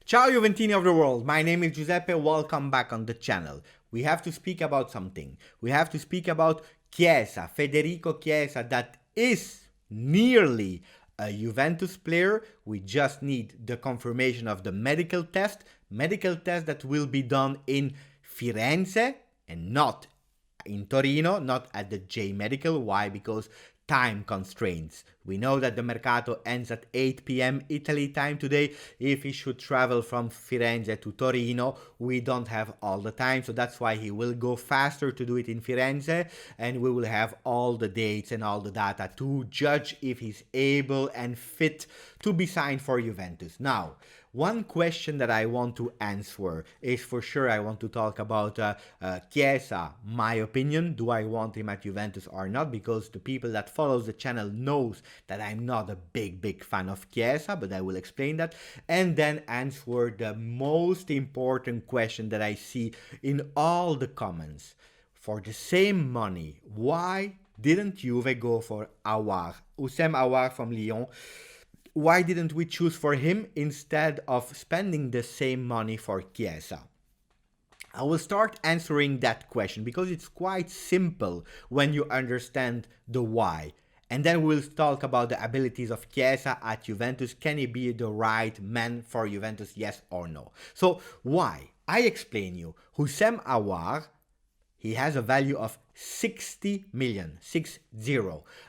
Ciao Juventini of the world, my name is Giuseppe, welcome back on the channel. We have to speak about something. We have to speak about Chiesa, Federico Chiesa, that is nearly a Juventus player. We just need the confirmation of the medical test that will be done in Firenze and not in Torino, not at the J Medical. Why? Because time constraints. We know that the Mercato ends at 8 p.m. Italy time today. If he should travel from Firenze to Torino, we don't have all the time, so that's why he will go faster to do it in Firenze, and we will have all the dates and all the data to judge if he's able and fit to be signed for Juventus. Now, one question that I want to answer is, for sure, I want to talk about Chiesa, my opinion. Do I want him at Juventus or not? Because the people that follows the channel knows that I'm not a big fan of Chiesa, but I will explain that. And then answer the most important question that I see in all the comments. For the same money, why didn't Juve go for Aouar, Houssem Aouar from Lyon? Why didn't we choose for him instead of spending the same money for Chiesa? I will start answering that question because it's quite simple when you understand the why. And then we'll talk about the abilities of Chiesa at Juventus. Can he be the right man for Juventus, yes or no? So why? I explain you. Houssem Aouar, he has a value of 60 million, 60.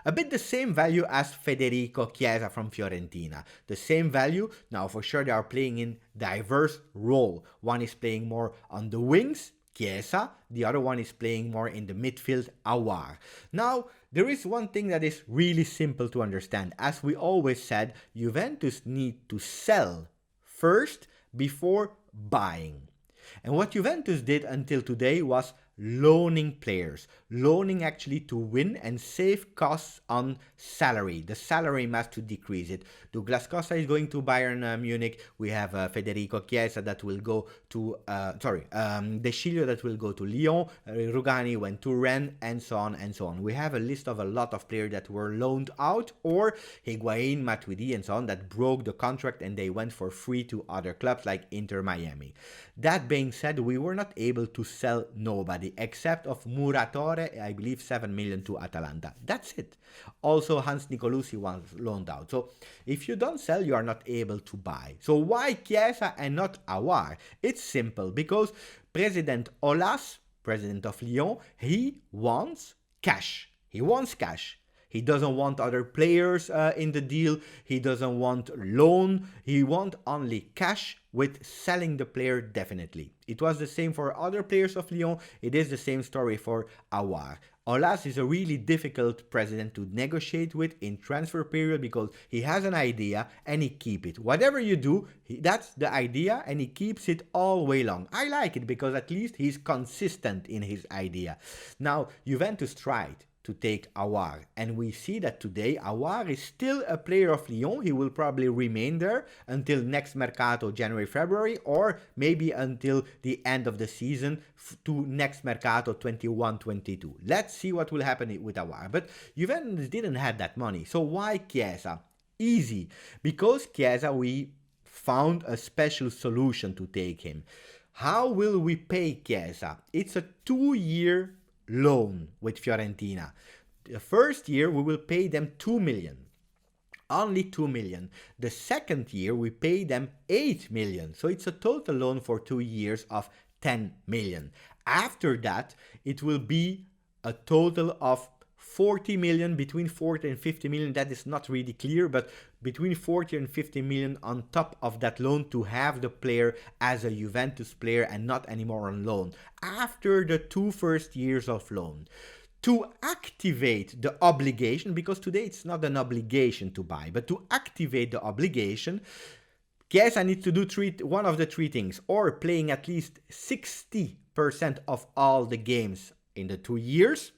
A bit the same value as Federico Chiesa from Fiorentina. The same value. Now, for sure, they are playing in diverse role. One is playing more on the wings, Chiesa. The other one is playing more in the midfield, Aouar. Now, there is one thing that is really simple to understand. As we always said, Juventus need to sell first before buying. And what Juventus did until today was loaning players, loaning actually to win and save costs on salary. The salary must to decrease it. Douglas Costa is going to Bayern Munich. We have Federico Chiesa that will go to, De Sciglio that will go to Lyon. Rugani went to Rennes, and so on and so on. We have a list of a lot of players that were loaned out, or Higuain, Matuidi, and so on, that broke the contract and they went for free to other clubs like Inter Miami. That being said, we were not able to sell nobody except of Muratore, I believe 7 million to Atalanta. That's it. Also, Hans Nicolucci was loaned out. So if you don't sell, you are not able to buy. So why Chiesa and not Aouar? It's simple, because President Aulas, president of Lyon, he wants cash. He wants cash. He doesn't want other players in the deal. He doesn't want loan. He wants only cash, with selling the player definitely. It was the same for other players of Lyon. It is the same story for Aouar. Aulas is a really difficult president to negotiate with in transfer period, because he has an idea and he keeps it. Whatever you do, that's the idea and he keeps it all way long. I like it because at least he's consistent in his idea. Now, Juventus tried to take Aouar, and we see that today Aouar is still a player of Lyon. He will probably remain there until next Mercato, January, February, or maybe until the end of the season to next Mercato 21-22. Let's see what will happen with Aouar. But Juventus didn't have that money. So why Chiesa? Easy. Because Chiesa, we found a special solution to take him. How will we pay Chiesa? It's a 2-year loan with Fiorentina. The first year we will pay them 2 million. Only 2 million. The second year we pay them 8 million. So it's a total loan for 2 years of 10 million. After that, it will be a total of 40 million, between 40 and 50 million. That is not really clear, but between 40 and 50 million on top of that loan to have the player as a Juventus player and not anymore on loan after the 2 first years of loan. To activate the obligation, because today it's not an obligation to buy, but to activate the obligation, Chiesa needs to do one of the 3 things, or playing at least 60% of all the games in the 2 years,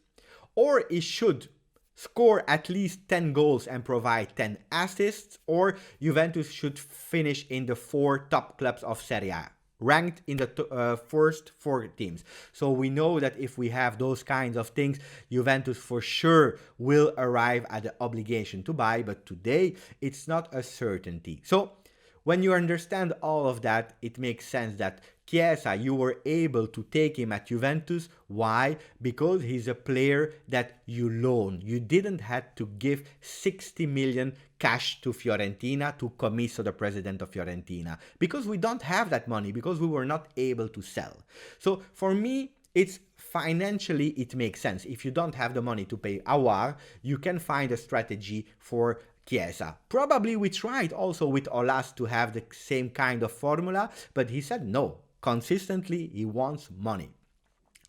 or he should score at least 10 goals and provide 10 assists, or Juventus should finish in the 4 top clubs of Serie A, ranked in the first 4 teams. So we know that if we have those kinds of things, Juventus for sure will arrive at the obligation to buy, but today it's not a certainty. So when you understand all of that, it makes sense that Chiesa, you were able to take him at Juventus. Why? Because he's a player that you loan. You didn't have to give 60 million cash to Fiorentina, to Commisso, the president of Fiorentina, because we don't have that money, because we were not able to sell. So for me, it's financially, it makes sense. If you don't have the money to pay Aouar, you can find a strategy for Chiesa. Probably we tried also with Olas to have the same kind of formula, but he said no. Consistently, he wants money.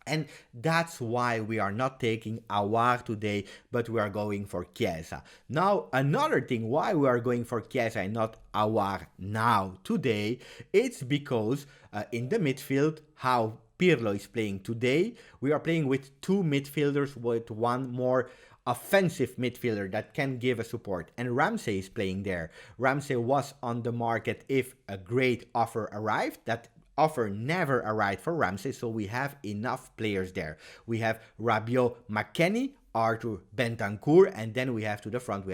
And that's why we are not taking Aouar today, but we are going for Chiesa. Now, another thing why we are going for Chiesa and not Aouar now, today, it's because in the midfield, how Pirlo is playing today, we are playing with two midfielders with one more offensive midfielder that can give a support, and Ramsey is playing there. Ramsey was on the market if a great offer arrived. That offer never arrived for Ramsey, so we have enough players there. We have Rabiot, McKennie, Arthur, Bentancur, and then we have to the front we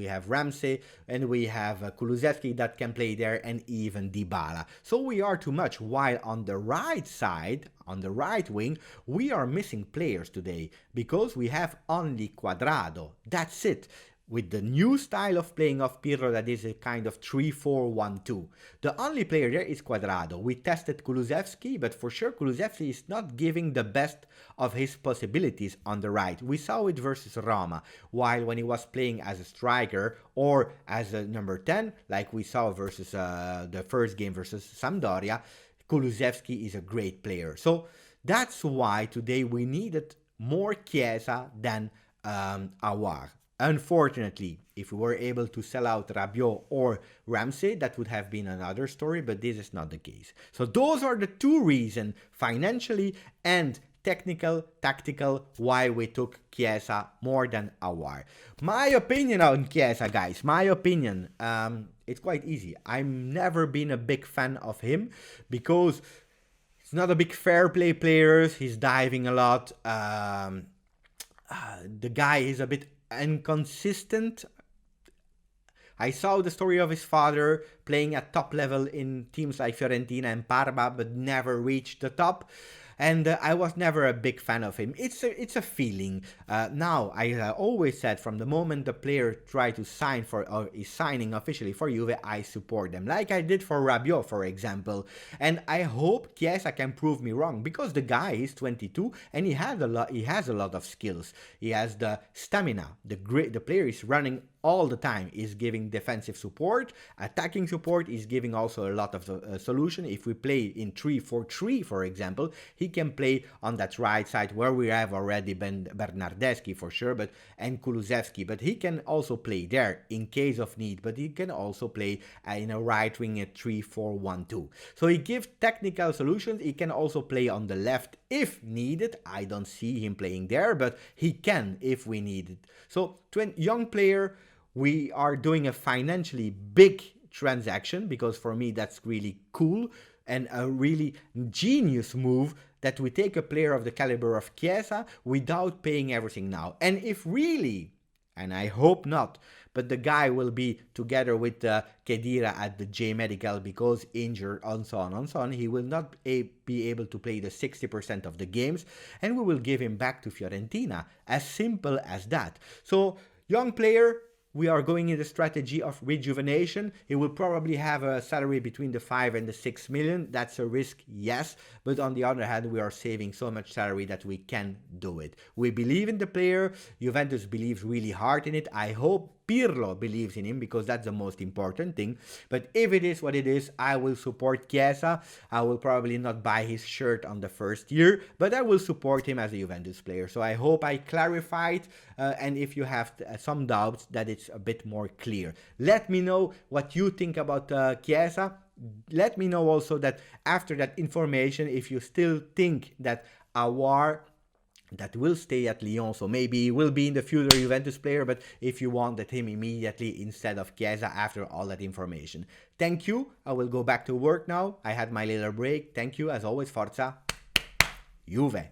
have Ramsey, and we have Kulusevski that can play there, and even Dybala. So we are too much. While on the right side, on the right wing, we are missing players today because we have only Cuadrado. That's it. With the new style of playing of Pirlo, that is a kind of 3-4-1-2. The only player there is Cuadrado. We tested Kulusevski, but for sure Kulusevski is not giving the best of his possibilities on the right. We saw it versus Roma, while when he was playing as a striker or as a number 10, like we saw versus the first game versus Sampdoria, Kulusevski is a great player. So that's why today we needed more Chiesa than Aouar. Unfortunately, if we were able to sell out Rabiot or Ramsey, that would have been another story, but this is not the case. So those are the two reasons, financially and technical, tactical, why we took Chiesa more than Aouar. My opinion on Chiesa, guys, my opinion, it's quite easy. I've never been a big fan of him because he's not a big fair play player. He's diving a lot. The guy is a bit inconsistent. I saw the story of his father playing at top level in teams like Fiorentina and Parma, but never reached the top. And I was never a big fan of him. It's a feeling. Now, I always said from the moment the player tried to sign for or is signing officially for Juve, I support them. Like I did for Rabiot, for example. And I hope Chiesa can prove me wrong, because the guy is 22 and he has a lot of skills. He has the stamina. The player is running all the time, is giving defensive support, attacking support, is giving also a lot of solution. If we play in 3-4-3, for example, he can play on that right side where we have already Bernardeschi for sure, and Kulusevski, but he can also play there in case of need, but he can also play in a right wing at 3-4-1-2. So he gives technical solutions. He can also play on the left if needed. I don't see him playing there, but he can if we need it. So young player, we are doing a financially big transaction, because for me that's really cool and a really genius move, that we take a player of the caliber of Chiesa without paying everything now. And if really, and I hope not, but the guy will be together with Khedira at the J Medical because injured, and so on, he will not be able to play the 60% of the games, and we will give him back to Fiorentina. As simple as that. So, young player, we are going in the strategy of rejuvenation. He will probably have a salary between the 5 and the 6 million. That's a risk, yes. But on the other hand, we are saving so much salary that we can do it. We believe in the player. Juventus believes really hard in it. I hope Pirlo believes in him, because that's the most important thing. But if it is what it is, I will support Chiesa. I will probably not buy his shirt on the first year, but I will support him as a Juventus player. So I hope I clarified, and if you have some doubts, that it's a bit more clear. Let me know what you think about Chiesa. Let me know also that after that information, if you still think that Aouar that will stay at Lyon, so maybe he will be in the future Juventus player, but if you wanted him immediately instead of Chiesa after all that information. Thank you. I will go back to work now. I had my little break. Thank you. As always, Forza Juve.